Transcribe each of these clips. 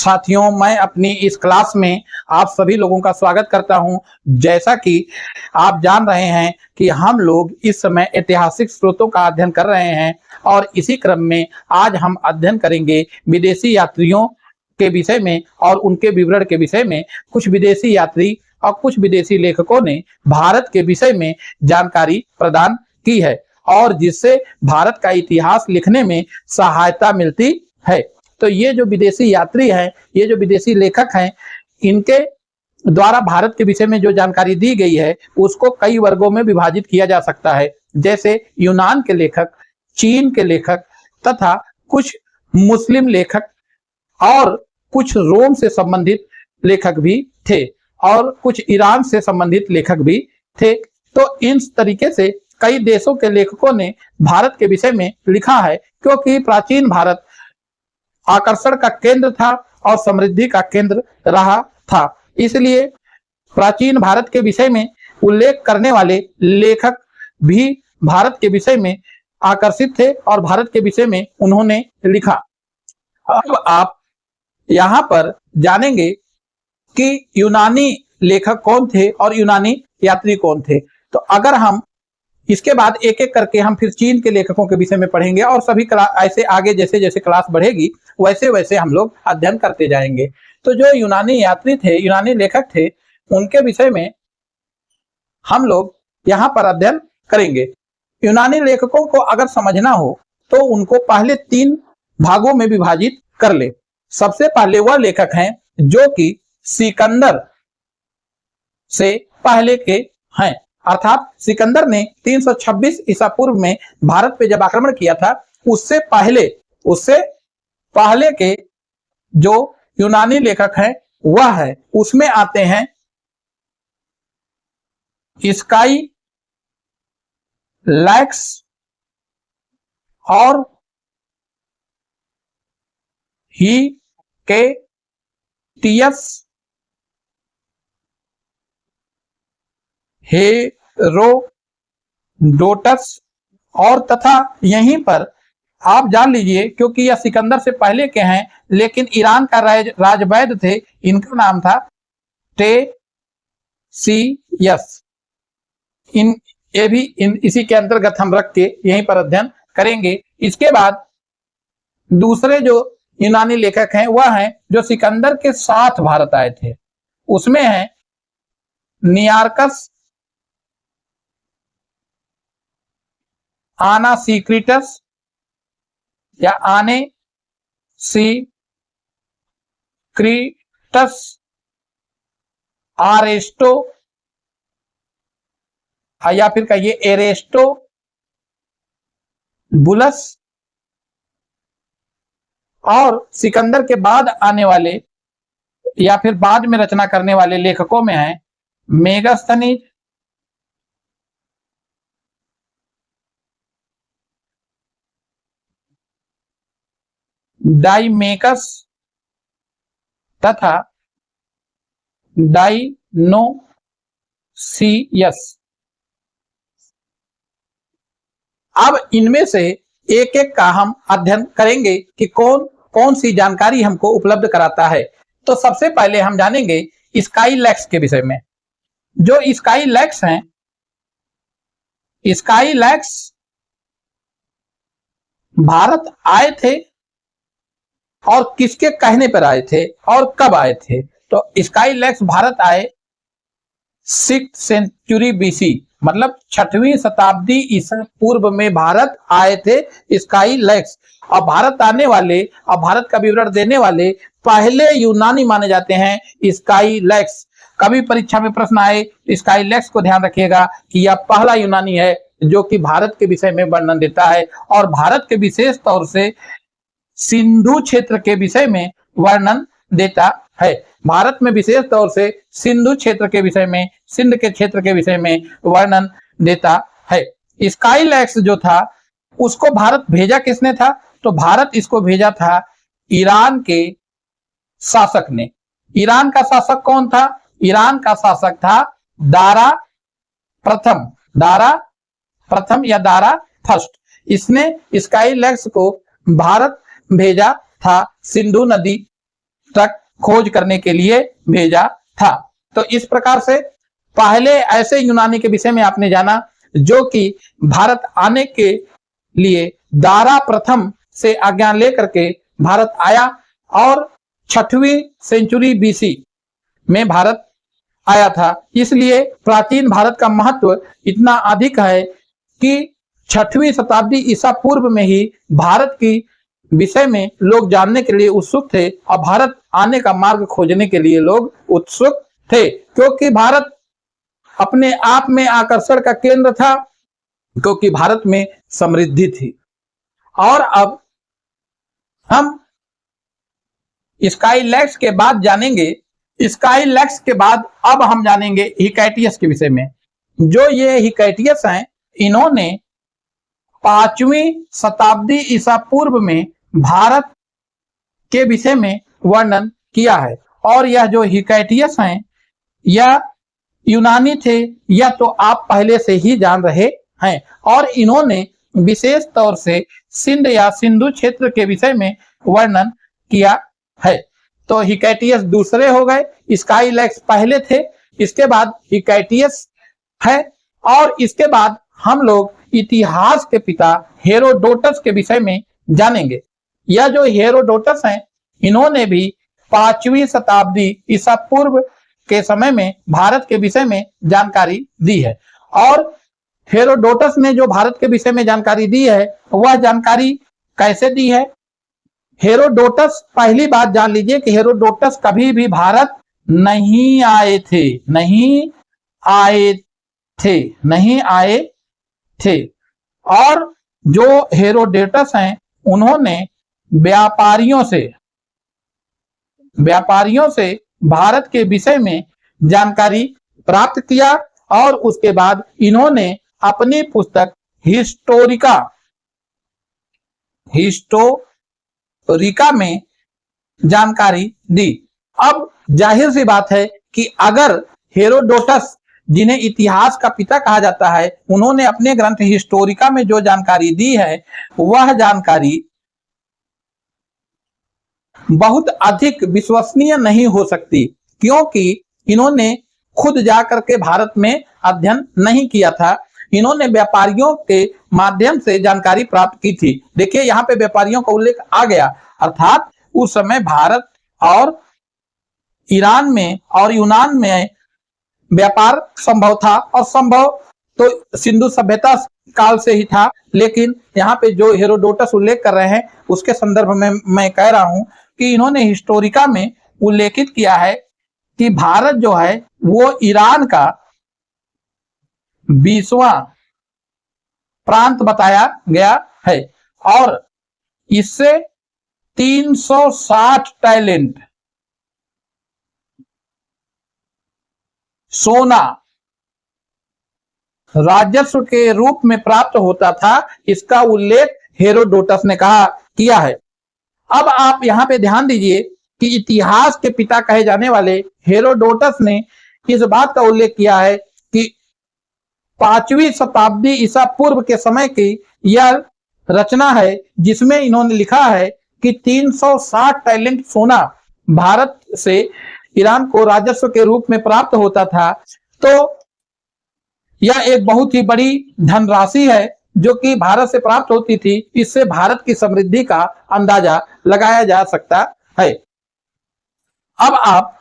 साथियों, मैं अपनी इस क्लास में आप सभी लोगों का स्वागत करता हूं। जैसा कि आप जान रहे हैं कि हम लोग इस समय ऐतिहासिक स्रोतों का अध्ययन कर रहे हैं और इसी क्रम में आज हम अध्ययन करेंगे विदेशी यात्रियों के विषय में और उनके विवरण के विषय में। कुछ विदेशी यात्री और कुछ विदेशी लेखकों ने भारत के विषय में जानकारी प्रदान की है और जिससे भारत का इतिहास लिखने में सहायता मिलती है। तो ये जो विदेशी यात्री हैं, ये जो विदेशी लेखक हैं, इनके द्वारा भारत के विषय में जो जानकारी दी गई है उसको कई वर्गों में विभाजित किया जा सकता है। जैसे यूनान के लेखक, चीन के लेखक तथा कुछ मुस्लिम लेखक और कुछ रोम से संबंधित लेखक भी थे और कुछ ईरान से संबंधित लेखक भी थे। तो इन तरीके से कई देशों के लेखकों ने भारत के विषय में लिखा है, क्योंकि प्राचीन भारत आकर्षण का केंद्र था और समृद्धि का केंद्र रहा था। इसलिए प्राचीन भारत के विषय में उल्लेख करने वाले लेखक भी भारत के विषय में आकर्षित थे और भारत के विषय में उन्होंने लिखा। अब आप यहाँ पर जानेंगे कि यूनानी लेखक कौन थे और यूनानी यात्री कौन थे। तो अगर हम इसके बाद एक एक करके हम फिर चीन के लेखकों के विषय में पढ़ेंगे और सभी ऐसे आगे जैसे जैसे क्लास बढ़ेगी वैसे वैसे हम लोग अध्ययन करते जाएंगे। तो जो यूनानी यात्री थे, यूनानी लेखक थे, उनके विषय में हम लोग यहाँ पर अध्ययन करेंगे। यूनानी लेखकों को अगर समझना हो तो उनको पहले 3 भागों में विभाजित कर ले। सबसे पहले वह लेखक हैं जो कि सिकंदर से पहले के हैं, अर्थात सिकंदर ने 326 ईसा पूर्व में भारत पे जब आक्रमण किया था उससे पहले के जो यूनानी लेखक हैं वह है, उसमें आते हैं स्काई लैक्स और हिकेटियस, हेरोडोटस और तथा यहीं पर आप जान लीजिए, क्योंकि यह सिकंदर से पहले के हैं लेकिन ईरान का राजवैद थे, इनका नाम था टेसीयस। ये भी इसी के अंतर्गत हम रख के यहीं पर अध्ययन करेंगे। इसके बाद दूसरे जो यूनानी लेखक हैं वह हैं जो सिकंदर के साथ भारत आए थे, उसमें है नियार्कस, आनासीक्रिटस या आने सीक्रिटस, आरेस्टो या फिर कहिए एरेस्टो बुलस, और सिकंदर के बाद आने वाले या फिर बाद में रचना करने वाले लेखकों में हैं मेगास्थनीज, डाइमेकस तथा डाइनोसियस। अब इनमें से एक एक का हम अध्ययन करेंगे कि कौन कौन सी जानकारी हमको उपलब्ध कराता है। तो सबसे पहले हम जानेंगे स्काई लैक्स के विषय में। जो स्काई लैक्स हैं, स्काई लैक्स भारत आए थे और किसके कहने पर आए थे और कब आए थे। तो स्काई लैक्स भारत आए 6th सेंचुरी बीसी, मतलब 6वीं शताब्दी ईसा पूर्व में भारत आए थे स्काई लैक्स। और भारत आने वाले और भारत का विवरण देने वाले पहले यूनानी माने जाते हैं स्काई लैक्स। कभी परीक्षा में प्रश्न आए स्काई लैक्स को ध्यान रखिएगा कि यह पहला यूनानी है जो कि भारत के विषय में वर्णन देता है और भारत के विशेष तौर से सिंधु क्षेत्र के विषय में वर्णन देता है। भारत में विशेष तौर से सिंधु क्षेत्र के विषय में, सिंध के क्षेत्र के विषय में वर्णन देता है। स्काई लैक्स जो था उसको भारत भेजा किसने था? तो भारत इसको भेजा था ईरान के शासक ने। ईरान का शासक कौन था? ईरान का शासक था दारा प्रथम या दारा फर्स्ट। इसने स्काई लैक्स को भारत भेजा था सिंधु नदी तक खोज करने के लिए भेजा था। तो इस प्रकार से पहले ऐसे यूनानी के विषय में आपने जाना जो कि भारत आने के लिए दारा प्रथम से आज्ञा लेकर के भारत आया और 6वीं सेंचुरी बीसी में भारत आया था। इसलिए प्राचीन भारत का महत्व इतना अधिक है कि 6वीं शताब्दी ईसा पूर्व में ही भारत की विषय में लोग जानने के लिए उत्सुक थे और भारत आने का मार्ग खोजने के लिए लोग उत्सुक थे, क्योंकि भारत अपने आप में आकर्षण का केंद्र था, क्योंकि भारत में समृद्धि थी। और अब हम स्काईलैक्स के बाद जानेंगे, स्काईलैक्स के बाद अब हम जानेंगे हिकैटियस के विषय में। जो ये हिकैटियस हैं, इन्होंने 5वीं शताब्दी ईसा पूर्व में भारत के विषय में वर्णन किया है। और यह जो हिकैटियस हैं यह यूनानी थे, यह तो आप पहले से ही जान रहे हैं। और इन्होंने विशेष तौर से सिंध या सिंधु क्षेत्र के विषय में वर्णन किया है। तो हिकैटियस दूसरे हो गए, स्काईलैक्स पहले थे, इसके बाद हिकैटियस है। और इसके बाद हम लोग इतिहास के पिता हेरोडोटस के विषय में जानेंगे। यह जो हेरोडोटस हैं, इन्होंने भी 5वीं शताब्दी ईसा पूर्व के समय में भारत के विषय में जानकारी दी है। और हेरोडोटस ने जो भारत के विषय में जानकारी दी है, वह जानकारी कैसे दी है? हेरोडोटस, पहली बात जान लीजिए कि हेरोडोटस कभी भी भारत नहीं आए थे, नहीं आए थे। और जो हेरोडोटस हैं, उन्होंने व्यापारियों से भारत के विषय में जानकारी प्राप्त किया और उसके बाद इन्होंने अपनी पुस्तक हिस्टोरिका में जानकारी दी। अब जाहिर सी बात है कि अगर हेरोडोटस, जिन्हें इतिहास का पिता कहा जाता है, उन्होंने अपने ग्रंथ हिस्टोरिका में जो जानकारी दी है, वह जानकारी बहुत अधिक विश्वसनीय नहीं हो सकती, क्योंकि इन्होंने खुद जाकर के भारत में अध्ययन नहीं किया था। इन्होंने व्यापारियों के माध्यम से जानकारी प्राप्त की थी। देखिए यहाँ पे व्यापारियों का उल्लेख आ गया, अर्थात उस समय भारत और ईरान में और यूनान में व्यापार संभव था, और संभव तो सिंधु सभ्यता काल से ही था। लेकिन यहाँ पे जो हेरोडोटस उल्लेख कर रहे हैं, उसके संदर्भ में मैं कह रहा हूं कि इन्होंने हिस्टोरिका में उल्लेखित किया है कि भारत जो है वो ईरान का 20वां प्रांत बताया गया है, और इससे 360 टैलेंट सोना राजस्व के रूप में प्राप्त होता था। इसका उल्लेख हेरोडोटस ने किया है। अब आप यहां पे ध्यान दीजिए कि इतिहास के पिता कहे जाने वाले हेरोडोटस ने इस बात का उल्लेख किया है कि 5वीं शताब्दी ईसा पूर्व के समय की यह रचना है, जिसमें इन्होंने लिखा है कि 360 टैलेंट सोना भारत से ईरान को राजस्व के रूप में प्राप्त होता था। तो यह एक बहुत ही बड़ी धनराशि है जो कि भारत से प्राप्त होती थी। इससे भारत की समृद्धि का अंदाजा लगाया जा सकता है। अब आप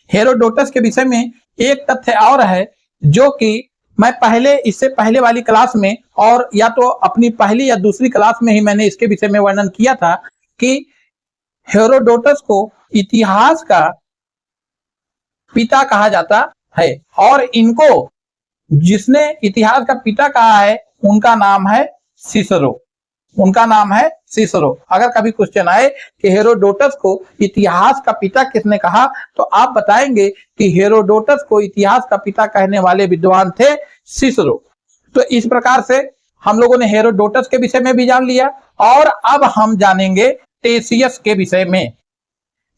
हेरोडोटस के विषय में एक तथ्य और है, जो कि मैं इससे पहले वाली क्लास में, और या तो अपनी पहली या दूसरी क्लास में ही मैंने इसके विषय में वर्णन किया था कि हेरोडोटस को इतिहास का पिता कहा जाता है, और इनको जिसने इतिहास का पिता कहा है उनका नाम है सिसरो। अगर कभी क्वेश्चन आए कि हेरोडोटस को इतिहास का पिता किसने कहा, तो आप बताएंगे कि हेरोडोटस को इतिहास का पिता कहने वाले विद्वान थे सिसरो। तो इस प्रकार से हम लोगों ने हेरोडोटस के विषय में भी जान लिया, और अब हम जानेंगे टेसियस के विषय में।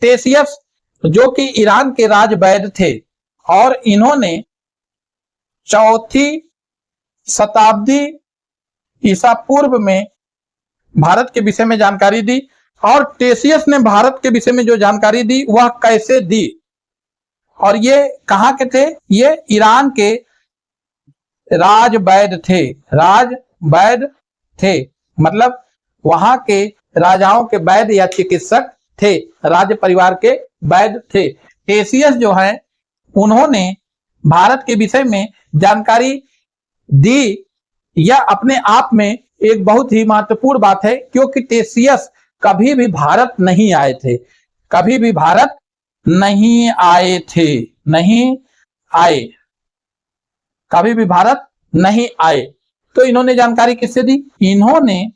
टेसियस जो कि ईरान के राजवैद्य थे, और इन्होंने 4वीं शताब्दी ईसा पूर्व में भारत के विषय में जानकारी दी। और टेसियस ने भारत के विषय में जो जानकारी दी वह कैसे दी, और ये कहाँ के थे, ये ईरान के राजवैद थे, राजवैद थे, मतलब वहां के राजाओं के वैद्य या चिकित्सक थे, राज परिवार के वैद्य थे। टेसियस जो है उन्होंने भारत के विषय में जानकारी दी, यह अपने आप में एक बहुत ही महत्वपूर्ण बात है, क्योंकि टेसियस कभी भी भारत नहीं आए थे, कभी भी भारत नहीं आए थे, नहीं आए, कभी भी भारत नहीं आए। तो इन्होंने जानकारी किससे दी, इन्होंने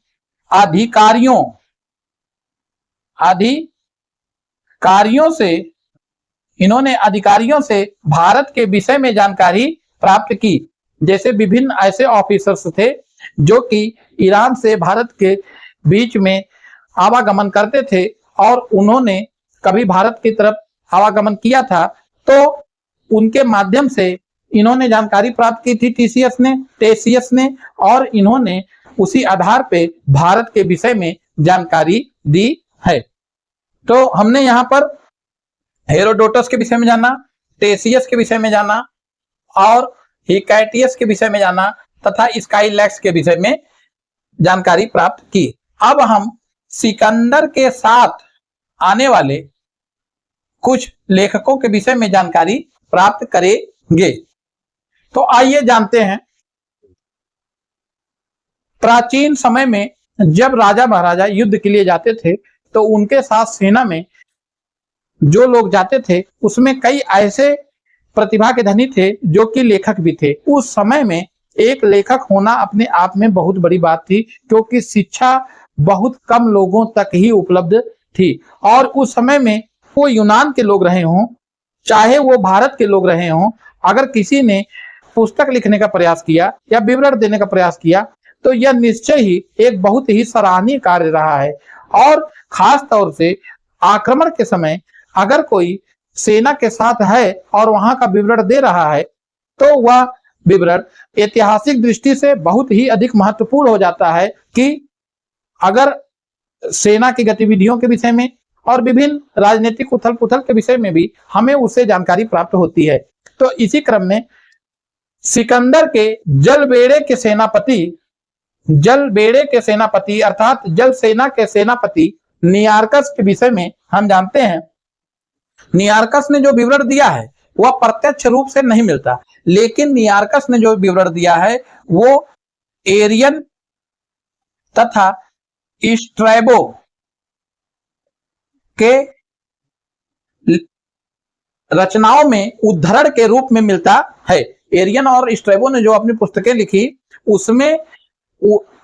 अधिकारियों से भारत के विषय में जानकारी प्राप्त की। जैसे विभिन्न ऐसे ऑफिसर्स थे जो कि ईरान से भारत के बीच में आवागमन करते थे, और उन्होंने कभी भारत की तरफ आवागमन किया था, तो उनके माध्यम से इन्होंने जानकारी प्राप्त की थी टेसियस ने, और इन्होंने उसी आधार पे भारत के विषय में जानकारी दी है। तो हमने यहाँ पर हेरोडोटस के विषय में जाना, टेसियस के विषय में जाना, और हिकैटियस के विषय में जाना, तथा स्काईलैक्स के विषय में जानकारी प्राप्त की। अब हम सिकंदर के साथ आने वाले कुछ लेखकों के विषय में जानकारी प्राप्त करेंगे। तो आइए जानते हैं, प्राचीन समय में जब राजा महाराजा युद्ध के लिए जाते थे तो उनके साथ सेना में जो लोग जाते थे उसमें कई ऐसे प्रतिभा के धनी थे जो कि लेखक भी थे। उस समय में एक लेखक होना अपने आप में बहुत बड़ी बात थी, क्योंकि शिक्षा बहुत कम लोगों तक ही उपलब्ध थी, और उस समय में वो यूनान के लोग रहे हों चाहे वो भारत के लोग रहे हों, अगर किसी ने पुस्तक लिखने का प्रयास किया या विवरण देने का प्रयास किया तो यह निश्चय ही एक बहुत ही सराहनीय कार्य रहा है। और खास तौर से आक्रमण के समय अगर कोई सेना के साथ है और वहां का विवरण दे रहा है तो वह विवरण ऐतिहासिक दृष्टि से बहुत ही अधिक महत्वपूर्ण हो जाता है, कि अगर सेना की गतिविधियों के विषय में और विभिन्न राजनीतिक उथल पुथल के विषय में भी हमें उससे जानकारी प्राप्त होती है। तो इसी क्रम में सिकंदर के जलबेड़े के सेनापति अर्थात जल सेना के सेनापति नियार्कस के विषय में हम जानते हैं। नियार्कस ने जो विवरण दिया है वह प्रत्यक्ष रूप से नहीं मिलता, लेकिन नियार्कस ने जो विवरण दिया है वो एरियन तथा स्ट्रैबो के रचनाओं में उद्धरण के रूप में मिलता है। एरियन और स्ट्रैबो ने जो अपनी पुस्तकें लिखी उसमें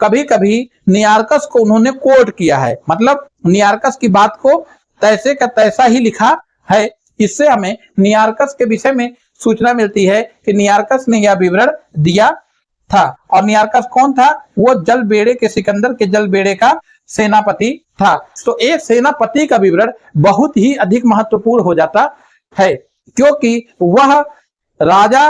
कभी कभी नियार्कस को उन्होंने कोट किया है, मतलब नियार्कस की बात को तैसे का तैसा ही लिखा है। इससे हमें नियार्कस के विषय में सूचना मिलती है कि नियार्कस ने यह विवरण दिया था। और नियार्कस कौन था, वो जलबेड़े के सिकंदर के जलबेड़े का सेनापति था। तो एक सेनापति का विवरण बहुत ही अधिक महत्वपूर्ण हो जाता है, क्योंकि वह राजा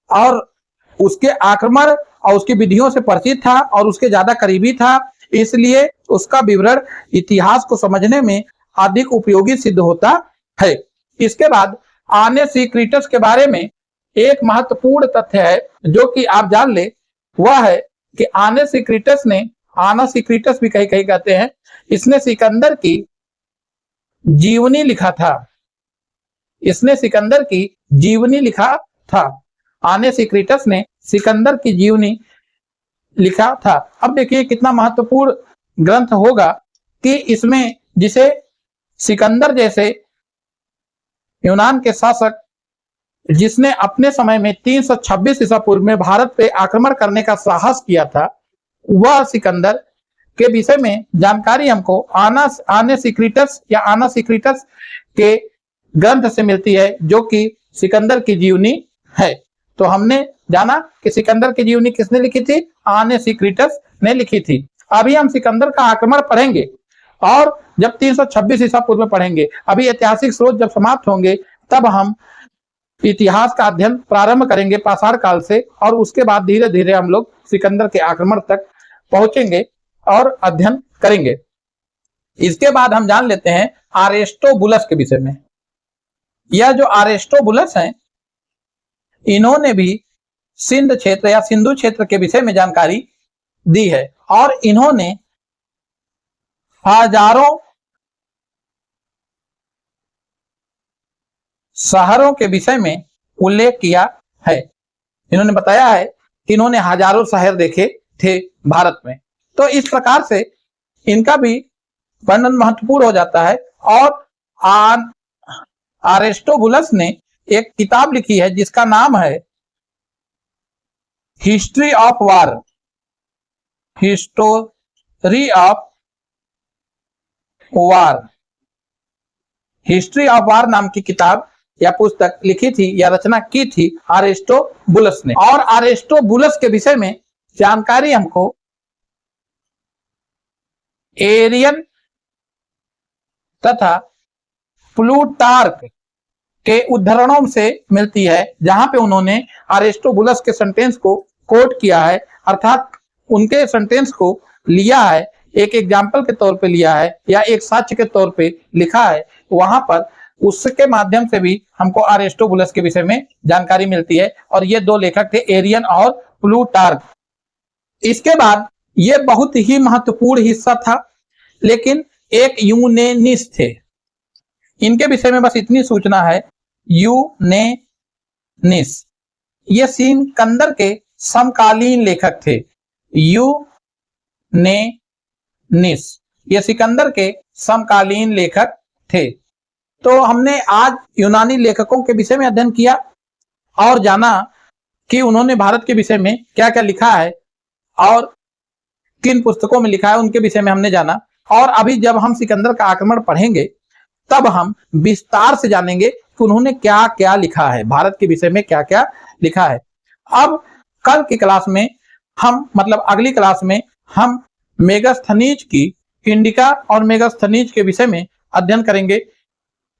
और उसके आक्रमण और उसकी विधियों से परिचित था और उसके ज्यादा करीबी था, इसलिए उसका विवरण इतिहास को समझने में अधिक उपयोगी सिद्ध होता है। इसके बाद आनेसिक्रिटस के बारे में एक महत्वपूर्ण तथ्य है जो कि आप जान ले, वह है कि आनेसिक्रिटस भी कहीं कहीं कहते हैं, इसने सिकंदर की जीवनी लिखा था। आनेसिक्रिटस ने सिकंदर की जीवनी लिखा था। अब देखिए कितना महत्वपूर्ण ग्रंथ होगा कि इसमें जिसे सिकंदर जैसे यूनान के शासक जिसने अपने समय में 326 ईसा पूर्व में भारत पे आक्रमण करने का साहस किया था, वह सिकंदर के विषय में जानकारी हमको आनेसिक्रिटस के ग्रंथ से मिलती है, जो कि सिकंदर की जीवनी है। तो हमने जाना कि सिकंदर की जीवनी किसने लिखी थी, आनेसिक्रिटस ने लिखी थी। अभी हम सिकंदर का आक्रमण पढ़ेंगे और जब 326 ईसा पूर्व में पढ़ेंगे, अभी ऐतिहासिक स्रोत जब समाप्त होंगे तब हम इतिहास का अध्ययन प्रारंभ करेंगे पाषाण काल से, और उसके बाद धीरे धीरे हम लोग सिकंदर के आक्रमण तक पहुंचेंगे और अध्ययन करेंगे। इसके बाद हम जान लेते हैं अरिस्टोबुलस के विषय में। यह जो अरिस्टोबुलस हैं, इन्होंने भी सिंध क्षेत्र या सिंधु क्षेत्र के विषय में जानकारी दी है और इन्होंने हजारों शहरों के विषय में उल्लेख किया है। इन्होंने बताया है कि इन्होंने हजारों शहर देखे थे भारत में। तो इस प्रकार से इनका भी वर्णन महत्वपूर्ण हो जाता है। और अरिस्टोबुलस ने एक किताब लिखी है जिसका नाम है history of war, history of war, history of war नाम की किताब या पुस्तक लिखी थी या रचना की थी अरिस्टोबुलस ने। और अरिस्टोबुलस के विषय में जानकारी हमको एरियन तथा प्लूटार्क के उद्धरणों से मिलती है, जहां पे उन्होंने अरिस्टोबुलस के सेंटेंस को कोट किया है, अर्थात उनके सेंटेंस को लिया है, एक एग्जाम्पल के तौर पे लिया है या एक साक्ष्य के तौर पे लिखा है। वहां पर उसके माध्यम से भी हमको अरिस्टोबुलस के विषय में जानकारी मिलती है। और ये दो लेखक थे, एरियन और प्लूटार्क। इसके बाद ये बहुत ही महत्वपूर्ण हिस्सा था, लेकिन एक यूनेनिस थे। इनके विषय में बस इतनी सूचना है, यूनेनिस ये सिकंदर के समकालीन लेखक थे। यूनेनिस ये सिकंदर के समकालीन लेखक थे। तो हमने आज यूनानी लेखकों के विषय में अध्ययन किया और जाना कि उन्होंने भारत के विषय में क्या क्या लिखा है और किन पुस्तकों में लिखा है, उनके विषय में हमने जाना। और अभी जब हम सिकंदर का आक्रमण पढ़ेंगे तब हम विस्तार से जानेंगे कि उन्होंने क्या क्या लिखा है, भारत के विषय में क्या क्या लिखा है। अब कल की क्लास में हम, मतलब अगली क्लास में हम मेगास्थनीज की, इंडिका और मेगास्थनीज के विषय में अध्ययन करेंगे।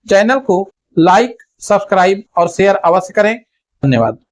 चैनल को लाइक, सब्सक्राइब और शेयर अवश्य करें। धन्यवाद।